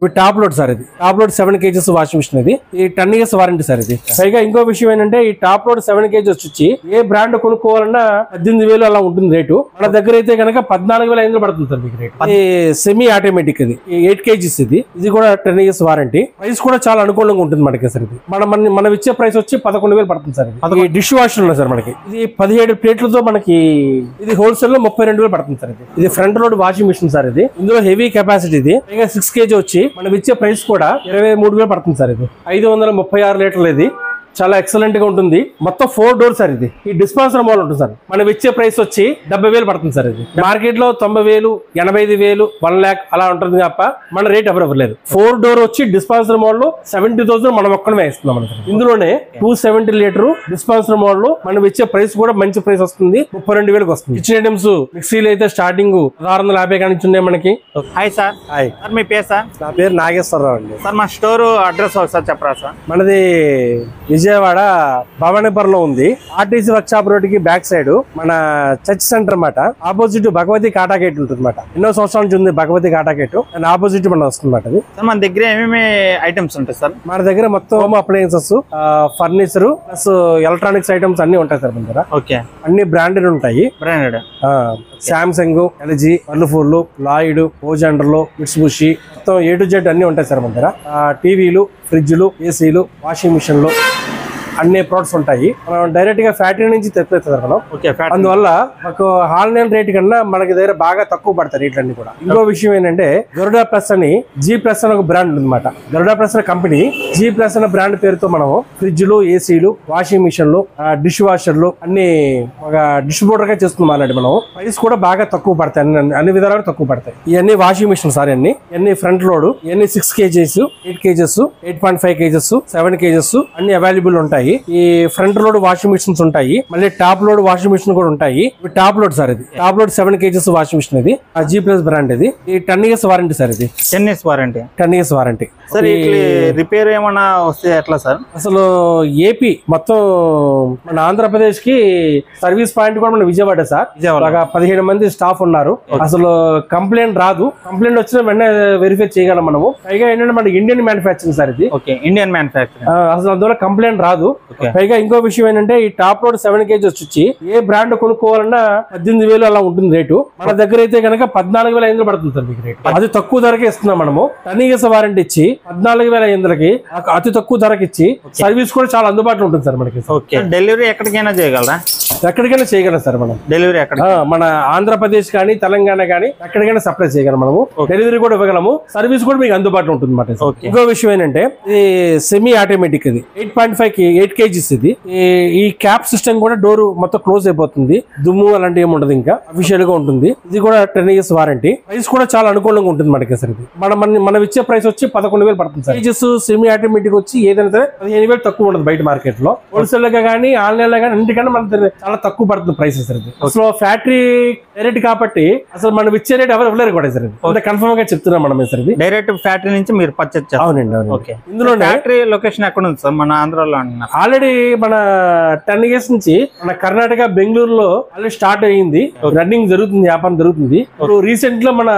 ఇవి top load sir. ఇది top load 7 kgs washing machine. ఇది 10 years వారంటీ సార్. ఇది పైగా ఇంకో విషయం ఏంటంటే ఈ టాప్ లోడ్ 7 kgs వచ్చి ఏ బ్రాండ్ కొనుక్కోవాలన్నా 18,000 అలా ఉంటుంది రేటు. మన దగ్గర అయితే కనుక 14,500 పడుతుంది సార్ మీకు రేటు. ఇది సెమీ ఆటోమేటిక్. ఇది 8 kgs. ఇది కూడా 10 years వారంటీ. ప్రైస్ కూడా చాలా అనుకూలంగా ఉంటుంది మనకి సార్. ఇది మనం ఇచ్చే ప్రైస్ వచ్చి 11,000 పడుతుంది సార్. ఇది డిష్ వాషర్ ఉన్నాయి సార్ మనకి. ఇది 17 ప్లేట్లతో మనకి ఇది హోల్సేల్ లో 32,000 పడుతుంది సార్. ఇది front load washing machine sir. ఇది ఇందులో హెవీ కెపాసిటీ. ఇది పైగా 6 kg వచ్చి మనం ఇచ్చే ప్రైస్ కూడా 23,000 పడుతుంది సార్. ఇది 536 లీటర్లు. ఇది చాలా ఎక్సలెంట్ గా ఉంటుంది. మొత్తం 4 డోర్ సార్. ఇది ఈ డిస్పెన్సర్ మోడల్ ఉంటుంది సార్. మనం ఇచ్చే ప్రైస్ వచ్చి 70,000 పడుతుంది సార్. ఇది మార్కెట్ లో 90,000, 85,000, 1 lakh అలా ఉంటుంది తప్ప మన రేట్ ఎవరు ఇవ్వలేదు. 4 డోర్ వచ్చి డిస్పెన్సర్ మోడల్ 70,000 మనం ఒక్కడమే ఇస్తున్నాం. ఇందులోనే 270 లీటర్ డిస్పెన్సర్ మోడల్ మనం ఇచ్చే ప్రైస్ కూడా మంచి ప్రైస్ వస్తుంది. 32,000 వస్తుంది. కిచెన్ ఐటమ్స్ మిక్సీలు అయితే స్టార్టింగ్ 650 కానీ ఉన్నాయి మనకి. Hi sir. హాయ్ సార్, మీ పేరు సార్? నా పేరు నాగేశ్వరరావు అండి. సార్, మా స్టోర్ అడ్రస్ ఒకసారి చెప్పరా సార్? మనది విజయవాడ భవానీపురంలో ఉంది. ఆర్టీసీ వర్క్ షాప్ రోడ్ కి బ్యాక్ సైడ్ మన చర్చ్ సెంటర్ అన్నమాట. ఆపోజిట్ భగవతి కాటా గేట్ ఉంటుంది అన్నమాట. ఎన్నో సంవత్సరాల నుంచి ఉంది భగవతి కాటా గేట్. అండ్ ఆపోజిట్ మన వస్తుంది అన్నమాట. సార్, మన దగ్గర ఏమేమి ఐటమ్స్ ఉంటాయి సార్? మన దగ్గర మొత్తం home appliances, furniture plus electronics items అన్ని ఉంటాయి సార్ మన దగ్గర. ఓకే. అన్ని బ్రాండెడ్ ఉంటాయి. Branded Samsung, LG, Whirlpool, Lloyd, ఓజెండర్లు, మిట్సుబిషి మొత్తం A to Z అన్ని ఉంటాయి సార్ మన దగ్గర. టీవీలు, ఫ్రిడ్జ్లు, ఏసీలు, వాషింగ్ మిషన్లు అన్ని ప్రొడక్ట్స్ ఉంటాయి. మనం డైరెక్ట్ గా ఫ్యాక్టరీ నుంచి తెప్పిస్తారు మనం. అందువల్ల మాకు ఆన్లైన్ రేట్ కన్నా మనకి దగ్గర బాగా తక్కువ పడతాయి రేట్లన్నీ కూడా. ఇంకో విషయం ఏంటంటే గరుడా ప్లస్ అని G+ అని ఒక బ్రాండ్ ఉందన్నమాట. గరుడా ప్లస్ అనే కంపెనీ G+ అనే బ్రాండ్ పేరుతో మనం ఫ్రిడ్జ్లు, ఏసీలు, వాషింగ్ మిషన్లు, డిష్ వాషర్లు అన్ని ఒక డిస్ట్రిబ్యూటర్ గా చేస్తున్నాం అన్నట్టు. మనం ప్రైస్ కూడా బాగా తక్కువ పడతాయి. అన్ని విధాలుగా తక్కువ పడతాయి. ఇవన్నీ వాషింగ్ మిషన్ సార్. ఇవన్నీ ఫ్రంట్ లోడ్. ఇవన్నీ 6 kgs, 8 kgs, 8.5 kgs, 7 kgs అన్ని అవైలబుల్ ఉంటాయి. ఈ ఫ్రంట్ లోడ్ వాషింగ్ మిషన్స్ ఉంటాయి. మళ్ళీ టాప్ లోడ్ వాషింగ్ మిషన్ కూడా ఉంటాయి. Top load sir. ఇది top load 7 kgs washing machine. ఇది G+ బ్రాండ్. ఇది 10 years వారంటీ సార్. ఇది 10 years warranty. 10 years warranty. Sir, repair ఏమన్నా వస్తే ఎట్లా సార్? అసలు ఏపీ మొత్తం మన ఆంధ్రప్రదేశ్ కి సర్వీస్ పాయింట్ కూడా మన విజయవాడ సార్. బాగా 15 మంది స్టాఫ్ ఉన్నారు. అసలు కంప్లైంట్ రాదు. కంప్లైంట్ వచ్చిన వెంటనే వెరిఫై చేయగలం మనము. పైగా ఏంటంటే మన ఇండియన్ మ్యానుఫ్యాక్చరింగ్ సార్. ఇది ఇండియన్ మ్యానుఫ్యాక్చరింగ్. అసలు అందువల్ల కంప్లైంట్ రాదు. పైగా ఇంకో విషయం ఏంటంటే ఈ టాప్ లోడ్ 7 kgs వచ్చి ఏ బ్రాండ్ కొనుక్కోవాలన్నా 18,000 అలా ఉంటుంది రేటు. మన దగ్గర అయితే కనుక 14,500 పడుతుంది సార్ మీకు రేటు. అది తక్కువ ధరకే ఇస్తున్నాం మనము. 10 years వారంటీ ఇచ్చి 14,500కి అతి తక్కువ ధరకి ఇచ్చి సర్వీస్ కూడా చాలా అందుబాటులో ఉంటుంది సార్ మనకి. డెలివరీ ఎక్కడికైనా చేయగలరా? ఎక్కడికైనా చేయగలం సార్ మనం. డెలివరీ ఎక్కడ? మన ఆంధ్రప్రదేశ్ కానీ తెలంగాణ కానీ ఎక్కడికైనా సప్లై చేయగలం మనము. డెలివరీ కూడా ఇవ్వగలము. సర్వీస్ కూడా మీకు అందుబాటులో ఉంటుంది అన్నమాట. ఇంకో విషయం ఏంటంటే ఇది సెమీ ఆటోమేటిక్. ఇది 8 kgs. ఇది ఈ క్యాప్ సిస్టమ్ కూడా డోర్ మొత్తం క్లోజ్ అయిపోతుంది. దుమ్ము అలాంటి ఏమి ఉండదు. ఇంకా అఫీషియల్ గా ఉంటుంది. ఇది కూడా 10 years వారంటీ. ప్రైస్ కూడా చాలా అనుకూలంగా ఉంటుంది మనకి సార్. ఇది మనం ఇచ్చే ప్రైస్ వచ్చి 11,000 పడుతుంది సార్. కేజెస్ సెమీ ఆటోమేటిక్ వచ్చి ఏదైనా సరే 15,000 తక్కువ ఉండదు బయట మార్కెట్ లో. హోల్సేల్ గా కానీ ఆన్లైన్ లో కానీ అన్నిటికన్నా మన చాలా తక్కువ పడుతుంది ప్రైసెస్. అసలు ఫ్యాక్టరీ డైరెక్ట్ కాబట్టి అసలు మనం ఇచ్చే రేట్ ఎవరు ఇవ్వలేరు కూడా సార్. ఇది కన్ఫర్మ్ గా చెప్తున్నాం మనం సార్. ఇది డైరెక్ట్ ఫ్యాక్టరీ నుంచి మీరు పర్చేజ్ చేస్తారు? అవునండి. ఇందులో ఫ్యాక్టరీ లొకేషన్ ఎక్కడ ఉంది సార్? మన ఆంధ్రాలో ఆల్రెడీ మన 10 years నుంచి మన కర్ణాటక బెంగళూరులో ఆల్రెడీ స్టార్ట్ అయ్యింది. రన్నింగ్ జరుగుతుంది, వ్యాపారం జరుగుతుంది. ఇప్పుడు రీసెంట్ లో మన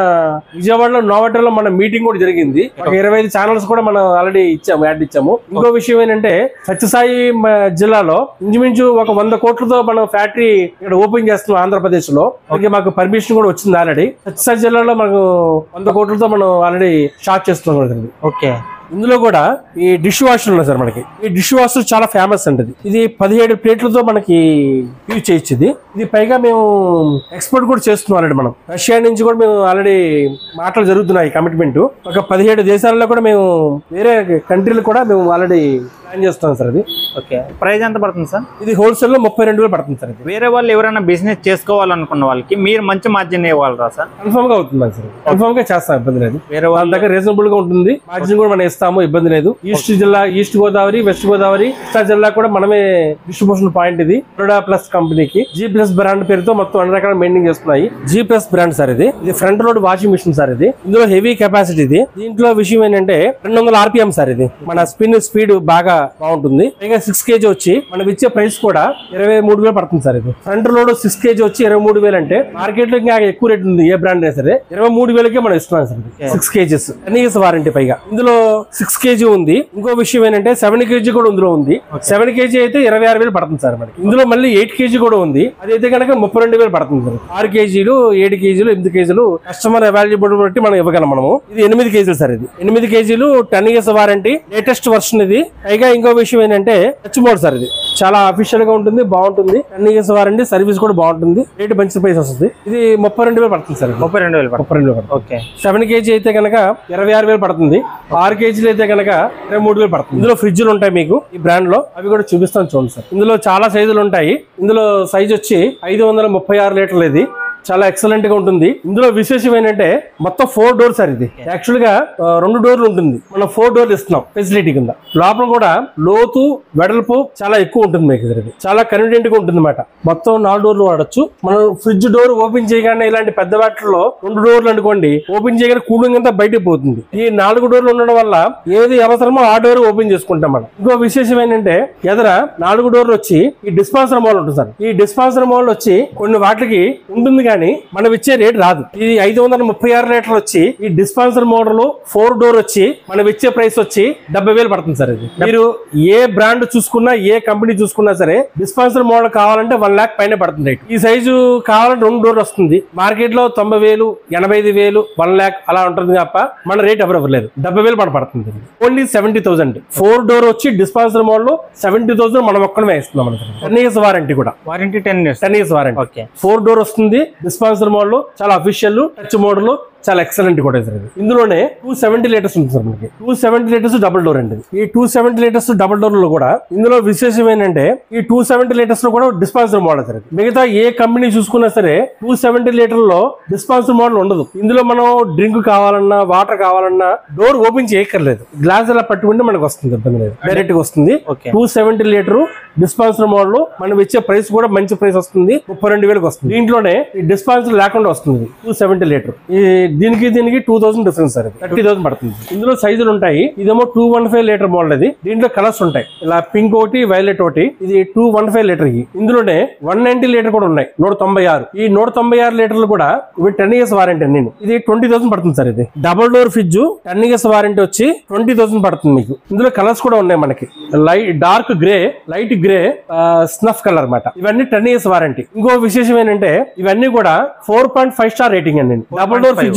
విజయవాడలో నోవాటలో మన మీటింగ్ కూడా జరిగింది. ఒక 25 ఛానల్స్ కూడా మనం ఆల్రెడీ ఇచ్చాము, యాడ్ ఇచ్చాము. ఇంకో విషయం ఏంటంటే సత్యసాయి జిల్లాలో ఇంచుమించు ఒక 100 కోట్లతో మనం ఫ్యాక్టరీ ఇక్కడ ఓపెన్ చేస్తున్నాం ఆంధ్రప్రదేశ్ లో. అలాగే మాకు పర్మిషన్ కూడా వచ్చింది ఆల్రెడీ. సత్యసాయి జిల్లాలో మనకు 100 కోట్లతో మనం ఆల్రెడీ స్టార్ట్ చేస్తున్నాం. ఓకే. ఇందులో కూడా ఈ డిష్ వాషర్ ఉన్నాయి సార్ మనకి. ఈ డిష్ వాషర్ చాలా ఫేమస్ అండి. ఇది 17 ప్లేట్లతో మనకి యూజ్ చేయొచ్చు. ఇది పైగా మేము ఎక్స్పోర్ట్ కూడా చేస్తున్నాం ఆల్రెడీ. మనం రష్యా నుంచి కూడా మేము ఆల్రెడీ మాటలు జరుగుతున్నాయి. కమిట్మెంట్ ఒక 17 దేశాలలో కూడా మేము వేరే కంట్రీలు కూడా మేము ఆల్రెడీ ప్లాన్ చేస్తున్నాం సార్. అది ఓకే. ప్రైస్ ఎంత పడుతుంది సార్? ఇది హోల్సేల్ లో 32,000 పడుతుంది సార్. వేరే వాళ్ళు ఎవరైనా బిజినెస్ చేసుకోవాలనుకున్న వాళ్ళకి మీరు మంచి మార్జిన్ ఇవ్వాలరా సార్? కన్ఫర్మ్ గా అవుతుంది సార్. కన్ఫర్మ్ గా చేస్తాం, ఇబ్బంది లేదు. వేరే వాళ్ళ దగ్గర రీజనబుల్ గా ఉంటుంది. మార్జిన్ కూడా మనం ఇస్తాము, ఇబ్బంది లేదు. ఈస్ట్ జిల్లా, ఈస్ట్ గోదావరి, వెస్ట్ గోదావరి, కృష్ణా జిల్లా కూడా మనమే డిస్ట్రిబ్యూషన్ పాయింట్. ఇది గరుడా ప్లస్ కంపెనీకి G+ బ్రాండ్ పేరుతో మొత్తం అన్ని రకాల మెయింటైన్ చేస్తున్నాయి. G+ brand sir. ఇది front load washing machine sir. ఇది ఇందులో హెవీ కెపాసిటీ. ఇది దీంట్లో విషయం ఏంటంటే 200 RPM సార్. ఇది మన స్పిన్ స్పీడ్ బాగా బాగుంటుంది. పైగా 6 kg వచ్చి మనకి ఇచ్చే ప్రైస్ కూడా 23,000 పడుతుంది సార్. ఇది ఫ్రంట్ లోడ్ 6 kg వచ్చి 23,000 అంటే మార్కెట్ లో ఇంకా ఎక్కువ రేట్ ఉంది. ఏ బ్రాండ్ అయినా సరే 23,000కే మనం ఇస్తున్నాం సార్. 6 kg 10 years warranty. పైగా ఇందులో 6 kg ఉంది. ఇంకో విషయం ఏంటంటే 7 kg కూడా ఇందులో ఉంది. 7 kg అయితే 26,000 పడుతుంది సార్ మనకి. ఇందులో మళ్ళీ 8 kg కూడా ఉంది. అదైతే కనుక 32,000 పడుతుంది సార్. 6 kgలు 7 kgలు 8 kgలు కస్టమర్ అవైలబుల్ బట్టి మనం ఇవ్వగలం మనము. ఇది 8 kg సార్. ఇది 8 kgలు 10 years వారంటీ, లేటెస్ట్ వర్షన్ ఇది. పైగా ఇంకో విషయం ఏంటంటే టచ్ మోడ్ సార్. ఇది చాలా అఫీషియల్ గా ఉంటుంది, బాగుంటుంది. 10 years వారంటీ, సర్వీస్ కూడా బాగుంటుంది. రేట్ మంచి ప్రైస్ వస్తుంది. ఇది 32,000 పడుతుంది సార్. 32,000 ఓకే. 7 kg అయితే కనుక 26,000 పడుతుంది. 6 kgలు అయితే కనుక 23,000 పడుతుంది. ఇందులో ఫ్రిడ్జ్లు ఉంటాయి మీకు ఈ బ్రాండ్ లో, అవి కూడా చూపిస్తాను చూడండి సార్. ఇందులో చాలా సైజులు ఉంటాయి. ఇందులో సైజ్ వచ్చి 536 లీటర్లు. ఇది చాలా ఎక్సలెంట్ గా ఉంటుంది. ఇందులో విశేషం ఏంటంటే మొత్తం 4 డోర్ సార్. ఇది యాక్చువల్ గా 2 డోర్లు ఉంటుంది, మనం 4 డోర్లు ఇస్తున్నాం ఫెసిలిటీ కింద. లోపల కూడా లోతు వెడల్పు చాలా ఎక్కువ ఉంటుంది మీకు. ఇది చాలా కన్వీనియంట్ గా ఉంటుంది అన్నమాట. మొత్తం 4 డోర్లు వాడచ్చు. మనం ఫ్రిడ్జ్ డోర్ ఓపెన్ చేయగానే ఇలాంటి పెద్ద వాటిలో 2 డోర్లు అనుకోండి, ఓపెన్ చేయగానే కూలింగ్ అంతా బయటకు పోతుంది. ఈ 4 డోర్లు ఉండడం వల్ల ఏది అవసరమో ఆ డోర్ ఓపెన్ చేసుకుంటాం మనం. ఇంకో విశేషం ఏంటంటే ఎదర 4 డోర్లు వచ్చి ఈ డిస్పాన్సర్ మోడల్ ఉంటుంది సార్. ఈ డిస్పాన్సర్ మోడల్ వచ్చి కొన్ని వాటికి ఉంటుంది కానీ మనం ఇచ్చే రేట్ రాదు. ఇది 536 లీటర్లు వచ్చి ఈ డిస్పాన్సర్ మోడల్ 4 డోర్ వచ్చి మనం ఇచ్చే ప్రైస్ వచ్చి 70,000 పడుతుంది సార్. ఇది మీరు ఏ బ్రాండ్ చూసుకున్నా, ఏ కంపెనీ చూసుకున్నా సరే డిస్పాన్సర్ మోడల్ కావాలంటే 1 lakh పైన పడుతుంది రేట్. ఈ సైజు కావాలంటే 2 డోర్ వస్తుంది. మార్కెట్ లో 90,000, 85,000, 1 lakh అలా ఉంటుంది తప్ప మన రేట్ ఎవరు ఇవ్వలేదు. 70,000 పడుతుంది. ఓన్లీ 70,000. 4 డోర్ వచ్చి డిస్పాన్సర్ మోడల్ 70,000 మనం ఒక్కడమే ఇస్తున్నాం. 10 years వారంటీ కూడా. Warranty 10 years warranty. 4 డోర్ వస్తుంది. డిస్పాన్సర్ మోడల్ చాలా అఫీషియల్. టచ్ మోడల్ చాలా ఎక్సలెంట్ కూడా సార్. ఇందులోనే 270 లీటర్స్ ఉంటుంది సార్ మనకి. 270 లీటర్స్ డబుల్ డోర్ అండి. ఈ 270 లీటర్స్ డబుల్ డోర్ లో కూడా ఇందులో విశేషం ఏంటంటే ఈ 270 లీటర్స్ లో కూడా డిస్పాన్సర్ మోడల్ సార్. మిగతా ఏ కంపెనీ చూసుకున్నా సరే 270 లీటర్లో డిస్పాన్సర్ మోడల్ ఉండదు. ఇందులో మనం డ్రింక్ కావాలన్నా, వాటర్ కావాలన్నా డోర్ ఓపెన్ చేయక్కర్లేదు. గ్లాస్ అలా పట్టుకుంటే మనకు వస్తుంది, ఇబ్బంది లేదు, డైరెక్ట్ గా వస్తుంది. 270 లీటర్ డిస్పాన్సర్ మోడల్ మనం ఇచ్చే ప్రైస్ కూడా మంచి ప్రైస్ వస్తుంది. 32,000 వస్తుంది. దీంట్లోనే ఈ డిస్పాన్సర్ లేకుండా వస్తుంది 270 లీటర్. ఈ దీనికి 2,000 డిఫరెన్స్ సార్. 30,000 పడుతుంది. ఇందులో సైజులు ఉంటాయి. ఇదేమో 215 లీటర్ మోడల్. ఇది దీంట్లో కలర్స్ ఉంటాయి. ఇలా పింక్ ఒకటి, వైలెట్ ఒకటి. ఇది 215 లీటర్. ఇందులోనే 190 లీటర్ కూడా ఉన్నాయి. 196. ఈ 196 లీటర్లు కూడా ఇవి 10 years వారంటీ అండి. ఇది 20,000 పడుతుంది సార్. ఇది double door fridge 10 years warranty వచ్చి 20,000 పడుతుంది మీకు. ఇందులో కలర్స్ కూడా ఉన్నాయి మనకి. Dark grey, light grey, snuff colour అన్నమాట. ఇవన్నీ 10 years వారంటీ. ఇంకో విశేషం ఏంటంటే ఇవన్నీ కూడా 4.5 స్టార్ రేటింగ్ అండి. డబుల్ డోర్ ఫ్రిడ్జ్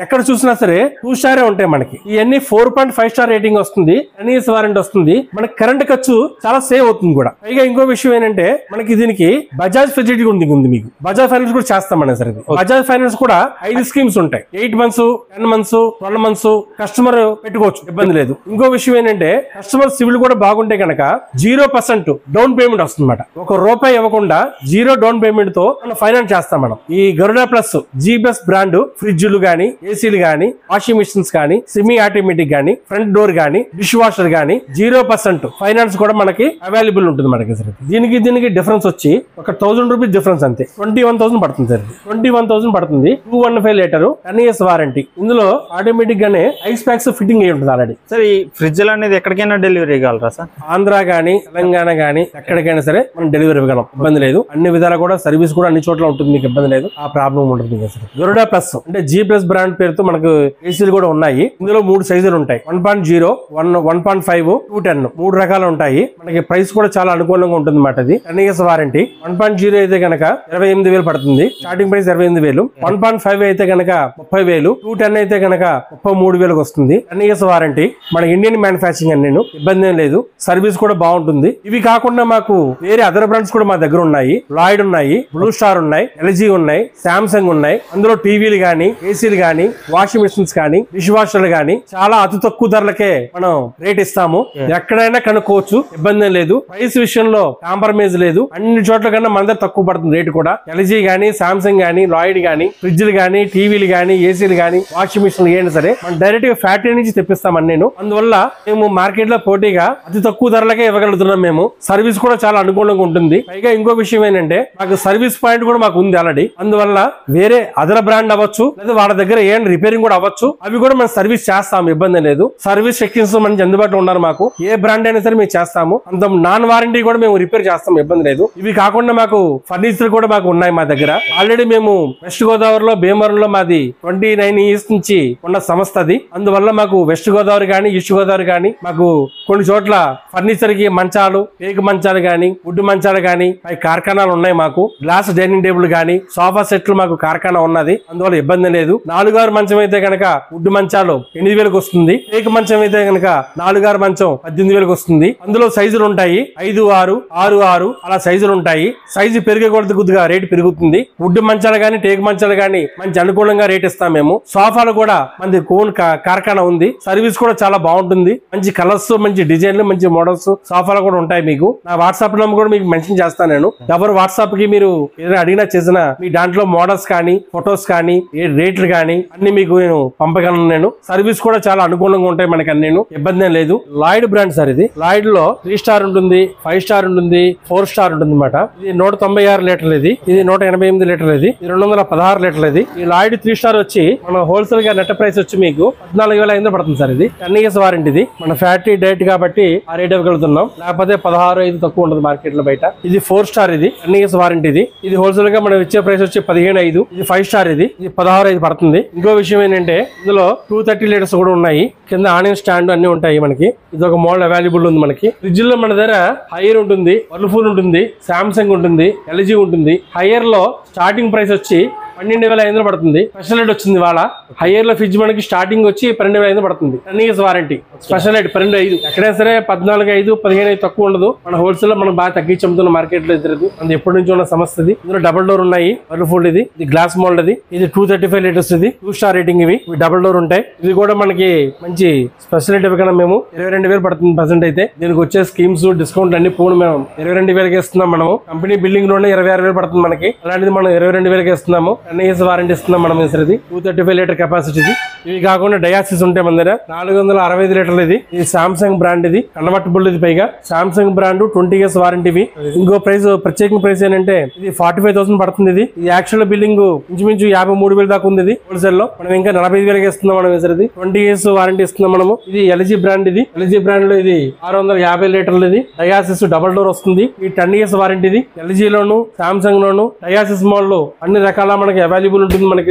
ఎక్కడ చూసినా సరే 2 స్టార్ ఉంటాయి మనకి. ఇవన్నీ 4.5 స్టార్ రేటింగ్ వస్తుంది. 10 years వారంటీ వస్తుంది. మనకి కరెంట్ ఖర్చు చాలా సేవ్ అవుతుంది కూడా. పైగా ఇంకో విషయం ఏంటంటే మనకి దీనికి బజాజ్ ఫెసిలిటీ ఉంది మీకు. బజాజ్ ఫైనాన్స్ కూడా చేస్తాం మనం సార్. బజాజ్ ఫైనాన్స్ కూడా 5 స్కీమ్స్ ఉంటాయి. 8 months, 10 months, 12 months కస్టమర్ పెట్టుకోవచ్చు, ఇబ్బంది లేదు. ఇంకో విషయం ఏంటంటే కస్టమర్ సివిల్ కూడా బాగుంటే కనుక 0% డౌన్ పేమెంట్ వస్తుంది అన్నమాట. ₹1 ఇవ్వకుండా 0 డౌన్ పేమెంట్ తో మనం ఫైనాన్స్ చేస్తాం మనం. ఈ గరుడా ప్లస్ జీబెస్ బ్రాండ్ ఫ్రిడ్జ్లు గానీ, ఏసీలు గానీ, వాషింగ్ మిషన్స్ గానీ, సెమీ ఆటోమేటిక్ గానీ, ఫ్రంట్ డోర్ గానీ, డిష్ వాషర్ గానీ 0% ఫైనాన్స్ కూడా మనకి అవైలబుల్ ఉంటుంది మనకి సార్. దీనికి డిఫరెన్స్ వచ్చి ఒక ₹1,000 డిఫరెన్స్ అంతే. 21,000 పడుతుంది సార్. 21,000 పడుతుంది. 215 లీటర్ 10 years వారంటీ. ఇందులో ఆటోమేటిక్ గానే ఐస్ ప్యాక్స్ ఫిట్టింగ్ అయ్యి ఉంటుంది ఆల్రెడీ. సార్ ఈ ఫ్రిడ్జ్ అనేది ఎక్కడికైనా డెలివరీ ఇవ్వగలరా సార్? ఆంధ్ర గానీ, తెలంగాణ గానీ ఎక్కడికైనా సరే మనం డెలివరీ ఇవ్వగలం, ఇబ్బంది లేదు. అన్ని విధాలు కూడా సర్వీస్ కూడా అన్ని చోట్ల ఉంటుంది, మీకు ఇబ్బంది లేదు. ఆ ప్రాబ్లం ఉంటుంది సార్. గరుడా ప్లస్ అంటే G+ బ్రాండ్ పేరుతో మనకు ఏసీలు కూడా ఉన్నాయి. ఇందులో 3 సైజులు ఉంటాయి. 1.0, 1.5, 210 3 రకాలు ఉంటాయి. మనకి ప్రైస్ కూడా చాలా అనుకూలంగా ఉంటుంది అన్నమాట. ఇది 10 years వారంటీ. 1.0 అయితే కనుక 28,000 పడుతుంది. Starting price 28,000. 1.5 అయితే కనుక 30,000. 210 అయితే కనుక 33,000 వస్తుంది. 10 years వారంటీ. మన ఇండియన్ మ్యానుఫాక్చరింగ్ అని ఇబ్బంది ఏం లేదు. సర్వీస్ కూడా బాగుంటుంది. ఇవి కాకుండా మాకు వేరే అదర్ బ్రాండ్స్ కూడా మా దగ్గర ఉన్నాయి. లాయిడ్ ఉన్నాయి, బ్లూ స్టార్ ఉన్నాయి, LG ఉన్నాయి, సామ్సంగ్ ఉన్నాయి. అందులో టీవీలు గానీ, ఏసీలు గానీ, వాషింగ్ మిషన్స్ కానీ, డిష్ వాషర్లు గానీ చాలా అతి తక్కువ ధరలకే మనం రేట్ ఇస్తాము. ఎక్కడైనా కనుక్కోవచ్చు, ఇబ్బంది లేదు. ప్రైస్ విషయంలో కాంప్రమైజ్ లేదు. అన్ని చోట్ల కన్నా మన దగ్గర తక్కువ పడుతుంది రేటు కూడా. LG గానీ, సామ్సంగ్ గానీ, లాయిడ్ గానీ, ఫ్రిడ్జ్లు గానీ, టీవీలు గానీ, ఏసీలు గానీ, వాషింగ్ మిషన్లు ఏమైనా సరే మనం డైరెక్ట్ గా ఫ్యాక్టరీ నుంచి తెప్పిస్తామని నేను. అందువల్ల మేము మార్కెట్ లో పోటీగా అతి తక్కువ ధరలకే ఇవ్వగలుగుతున్నాం. మేము సర్వీస్ కూడా చాలా అనుకూలంగా ఉంటుంది. పైగా ఇంకో విషయం ఏంటంటే మాకు సర్వీస్ పాయింట్ కూడా మాకు ఉంది ఆల్రెడీ. అందువల్ల వేరే అదర్ బ్రాండ్ అవ్వచ్చు లేదా వాళ్ళ దగ్గర ఏం రిపేరింగ్ కూడా అవ్వచ్చు, అవి కూడా మనం సర్వీస్ చేస్తాము, ఇబ్బంది లేదు. సర్వీస్ టెక్నీషియన్స్ మంచి అందుబాటులో ఉన్నారు మాకు. ఏ బ్రాండ్ అయినా సరే మేము చేస్తాము. అంత నాన్ వారంటీ కూడా మేము రిపేర్ చేస్తాం, ఇబ్బంది లేదు. ఇవి కాకుండా మాకు ఫర్నిచర్ కూడా మాకు ఉన్నాయి మా దగ్గర. ఆల్రెడీ మేము వెస్ట్ గోదావరిలో భీమవరంలో మాది 29 years నుంచి ఉన్న సంస్థ అది. అందువల్ల మాకు వెస్ట్ గోదావరి గానీ ఈస్ట్ గోదావరి గానీ మాకు కొన్ని చోట్ల ఫర్నిచర్ కి మంచాలు, టేకు మంచాలు గానీ, వుడ్ మంచాలు గానీ కార్ఖానాలు ఉన్నాయి మాకు. గ్లాస్ డైనింగ్ టేబుల్ గానీ, సోఫా సెట్లు మాకు కార్ఖానా ఉన్నది. అందువల్ల ఇబ్బంది లేదు. 4 మంచం అయితే కనుక వుడ్ మంచాలు 8,000కి వస్తుంది. టేకు మంచం అయితే కనుక 4 మంచం 18,000కి వస్తుంది. అందులో సైజులు ఉంటాయి, 5-6, 6-6 అలా సైజులు ఉంటాయి. సైజు పెరిగే కొద్దిగా రేటు పెరుగుతుంది. వుడ్ మంచాలు గానీ, టేకు మంచాలు గానీ మంచి అనుకూలంగా రేట్ ఇస్తాం మేము. సోఫాలు కూడా మంది కోన్ కార్ఖానా ఉంది. సర్వీస్ కూడా చాలా బాగుంటుంది. మంచి కలర్స్, మంచి డిజైన్లు, మంచి మోడల్స్ సోఫాలు కూడా ఉంటాయి. మీకు నా వాట్సాప్ నెంబర్ కూడా మీకు మెన్షన్ చేస్తాను నేను. ఎవరు వాట్సాప్ కి మీరు ఏదైనా అడిగినా చేసిన మీ దాంట్లో మోడల్స్ కానీ, ఫొటోస్ కానీ, రేట్లు కానీ అన్ని మీకు నేను పంపగలను. నేను సర్వీస్ కూడా చాలా అనుకూలంగా ఉంటాయి మనకి అన్ని, ఇబ్బంది లేదు. లాయిడ్ బ్రాండ్ సార్ ఇది. లాయిడ్ లో 3 స్టార్ ఉంటుంది, 5 స్టార్ ఉంటుంది, 4 స్టార్ ఉంటుంది అనమాట. ఇది 196 లీటర్లు, ఇది 188 లీటర్లు, ఇది 216 లీటర్లు. ఇది ఈ లాయిడ్ 3 స్టార్ వచ్చి మన హోల్సేల్ గా నెట్ ప్రైస్ వచ్చి మీకు 14,500 పడుతుంది సార్. ఇది 10 years వారంటీ. ఇది మన ఫ్యాక్టరీ డైరెక్ట్ కాబట్టి ఆ రేట్ ఇవ్వగలుగుతున్నాం, లేకపోతే 16,500 తక్కువ ఉంటుంది మార్కెట్ లో బయట. ఇది 4 స్టార్, ఇది 10 years వారంటీ. ఇది హోల్సేల్ గా మనం ఇచ్చే ప్రైస్ వచ్చి 15,500. ఇది 5 స్టార్, ఇది 16,500 పడుతుంది. ఇంకో విషయం ఏంటంటే ఇందులో 230 లీటర్స్ కూడా ఉన్నాయి. కింద ఆనియన్ స్టాండ్ అన్ని ఉంటాయి మనకి. ఇది ఒక మోడల్ అవైలబుల్ ఉంది మనకి. ఫ్రిడ్జ్ లో మన దగ్గర హైయర్ ఉంటుంది, వర్ల్పూల్ ఉంటుంది, సామ్సంగ్ ఉంటుంది, ఎల్జీ ఉంటుంది. హైయర్ లో స్టార్టింగ్ ప్రైస్ వచ్చి 12,500 పడుతుంది. స్పెషల్ రేట్ వచ్చింది వాళ్ళ. హైయర్ లో ఫ్రిడ్జ్ మనకి స్టార్టింగ్ వచ్చి 12,500 పడుతుంది. 10 years వారంటీ. Special rate 12,500. ఎక్కడైనా సరే 14,500, 15,500 తక్కువ ఉండదు. మన హోల్సేల్ లో మనం బాగా తగ్గించి అమ్ముతున్న మార్కెట్ లో ఎదురదు. అది ఎప్పటి నుంచి ఉన్న సమస్య. ఇందులో డబుల్ డోర్ ఉన్నాయి, వర్ల్పూల్. ఇది గ్లాస్ మోల్డ్. ఇది 235 లీటర్స్. ఇది 2 స్టార్ రేటింగ్. ఇవి డబుల్ డోర్ ఉంటాయి. ఇది కూడా మనకి మంచి స్పెషల్ రేట్ ఇవ్వకుండా మేము 22,000 పడుతుంది ప్రజెంట్ అయితే. దీనికి వచ్చే స్కీమ్స్, డిస్కౌంట్ అన్ని పోను మేము 22,000కి ఇస్తున్నాం. మనము కంపెనీ బిల్డింగ్ లోనే 26,000 పడుతుంది మనకి. అలాంటిది మనం 22,000కి ఇస్తున్నాము. 10 years వారంటీ ఇస్తున్నాం మనం. ఇది 235 లీటర్ కెపాసిటీ. ఇవి కాకుండా డయాసిస్ ఉంటాయి మన దగ్గర 465 లీటర్లు. ఇది సామ్సంగ్ బ్రాండ్. ఇది కన్వర్టబుల్. ఇది పైగా సామ్సంగ్ బ్రాండ్ 20 years వారంటీ. ఇంకో ప్రైస్, ప్రత్యేక ప్రైస్ ఏంటంటే ఇది 45,000 పడుతుంది. ఇది యాక్చువల్ బిల్డింగ్ ఇంచుమించు 53,000 దాకా ఉంది. ఇది హోల్సేల్ లో మనం ఇంకా 45,000కి ఇస్తున్నాం మనం. 20 years వారంటీ ఇస్తున్నాం మనము. ఇది ఎల్జీ బ్రాండ్. ఇది ఎల్జీ బ్రాండ్ లో ఇది 650 లీటర్లు. ఇది డయాసిస్ డబుల్ డోర్ వస్తుంది. ఈ 10 years వారంటీ. ఇది ఎల్జీ లోను, సామ్సంగ్ లోను, డయాసిస్ మోడల్ అన్ని రకాల మనకి అవైలబుల్ ఉంటుంది మనకి.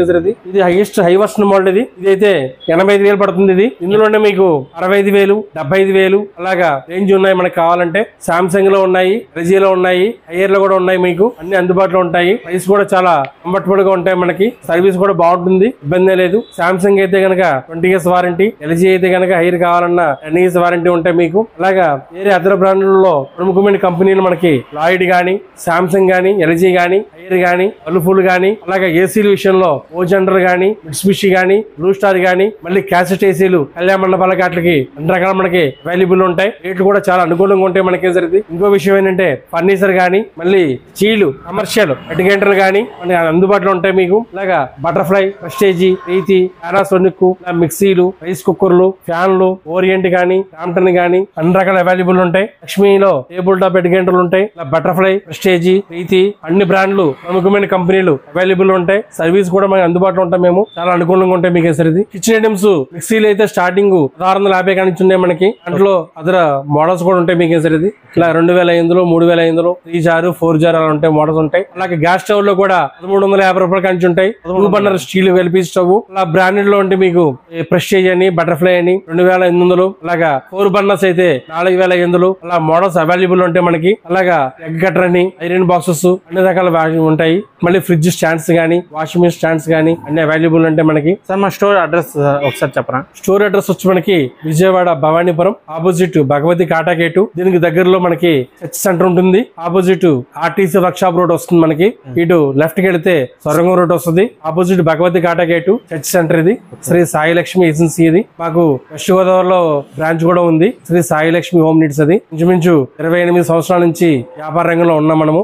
ఇది హైయెస్ట్ హై వర్షన్ మోడల్. ఇది అయితే 85,000 పడుతుంది. ఇది ఇందులోనే మీకు 65,000, 75,000 అలాగా రేంజ్ ఉన్నాయి మనకి. కావాలంటే సామ్సంగ్ లో ఉన్నాయి, ఎల్జీ లో ఉన్నాయి, హైయర్ లో కూడా ఉన్నాయి. మీకు అన్ని అందుబాటులో ఉంటాయి. ప్రైస్ కూడా చాలా కంఫర్టబుల్ గా ఉంటాయి మనకి. సర్వీస్ కూడా బాగుంటుంది, ఇబ్బంది లేదు. సామ్సంగ్ అయితే కనుక 20 years వారంటీ, ఎల్జీ అయితే కనుక హైయర్ కావాలన్నా 10 years వారంటీ ఉంటాయి మీకు. అలాగా వేరే అదర్ బ్రాండ్లలో ప్రముఖమైన కంపెనీలు మనకి లాయిడ్ గానీ, సామ్సంగ్ గానీ, ఎల్జీ గానీ, హైయర్ గానీ, వర్ల్పూల్ గానీ, అలాగే ఏసీల విషయంలో ఓజెండర్ గానీ, మిట్సుబిషి గానీ, బ్లూ స్టార్ గానీ, మళ్ళీ క్యాసెట్ ఏసీలు కళ్యాణ మండపాల కాట్లకి అన్ని రకాల మనకి అవైలబుల్ ఉంటాయి. రేట్లు కూడా చాలా అనుకూలంగా ఉంటాయి మనకి. ఇంకో విషయం ఏంటంటే ఫర్నిచర్ గానీ, మళ్ళీ చీలు, కమర్షియల్ ఎడ్గెంటర్లు గానీ మనకి అందుబాటులో ఉంటాయి మీకు. అలాగా బటర్ఫ్లై, ప్రెస్టేజీ, ప్రీతి, పానాసోనిక్, మిక్సీలు, రైస్ కుక్కర్లు, ఫ్యాన్లు, ఓరియంట్ గానీ, రామ్టన్ గానీ అన్ని రకాల అవైలబుల్ ఉంటాయి. లక్ష్మీలో టేబుల్ టాప్ ఎడ్గెంటర్లు ఉంటాయి. బటర్ఫ్లై, ప్రెస్టేజీ, ప్రీతి అన్ని బ్రాండ్లు ప్రముఖమైన కంపెనీలు అవైలబుల్ ఉంటాయి. సర్వీస్ కూడా మనకి అందుబాటులో ఉంటాయి. మేము చాలా అనుకూలంగా ఉంటాయి మీకు. కిచెన్ ఐటమ్స్ మిక్సీలు అయితే స్టార్టింగ్ 1650 కానీ ఉన్నాయి మనకి. దాంట్లో అదర్ మోడల్స్ కూడా ఉంటాయి మీకు. ఇలా 2,500, 3,500, 3 జార్, 4 జార్ అలా ఉంటాయి మోడల్స్ ఉంటాయి. అలాగే గ్యాస్ స్టవ్ లో కూడా 1,350 రూపాయలు కానీ ఉంటాయి. 2 బర్నర్ స్టీల్ ఎల్పీ స్టవ్. అలా బ్రాండెడ్ లో ఉంటే మీకు ప్రెస్టేజ్ అని, బటర్ఫ్లై అని 2,800. అలాగా 4 బర్నర్స్ అయితే 4,500. అలా మోడల్స్ అవైలబుల్ ఉంటాయి మనకి. అలాగా ఎగ్ కటర్ అని, ఐరన్ బాక్సెస్ అన్ని రకాల ఉంటాయి. మళ్ళీ ఫ్రిడ్జ్ స్టాండ్స్ గానీ, వాషింగ్ మిషన్ స్టాండ్స్ గానీ అన్ని అవైలబుల్ ఉంటాయి మనకి. సార్ మా స్టోర్ అడ్రస్ ఒకసారి చెప్పరా? స్టోర్ అడ్రస్ వచ్చి మనకి విజయవాడ భవానీపురం ఆపోజిట్ భగవతి కాటా గేటు. దీనికి దగ్గరలో మనకి చర్చ్ సెంటర్ ఉంటుంది. Opposite RTC work shop road వస్తుంది మనకి. ఇటు లెఫ్ట్ కి వెళితే సొరంగం రోడ్ వస్తుంది. ఆపోజిట్ భగవతి కాటా గేటు, చర్చ్ సెంటర్. ఇది శ్రీ సాయి లక్ష్మి ఏజెన్సీ. ఇది మాకు వెస్ట్ గోదావరిలో బ్రాంచ్ కూడా ఉంది. Shri Sai Lakshmi home needs. అది ఇంచుమించు 28 సంవత్సరాల నుంచి వ్యాపార రంగంలో ఉన్నాం మనము.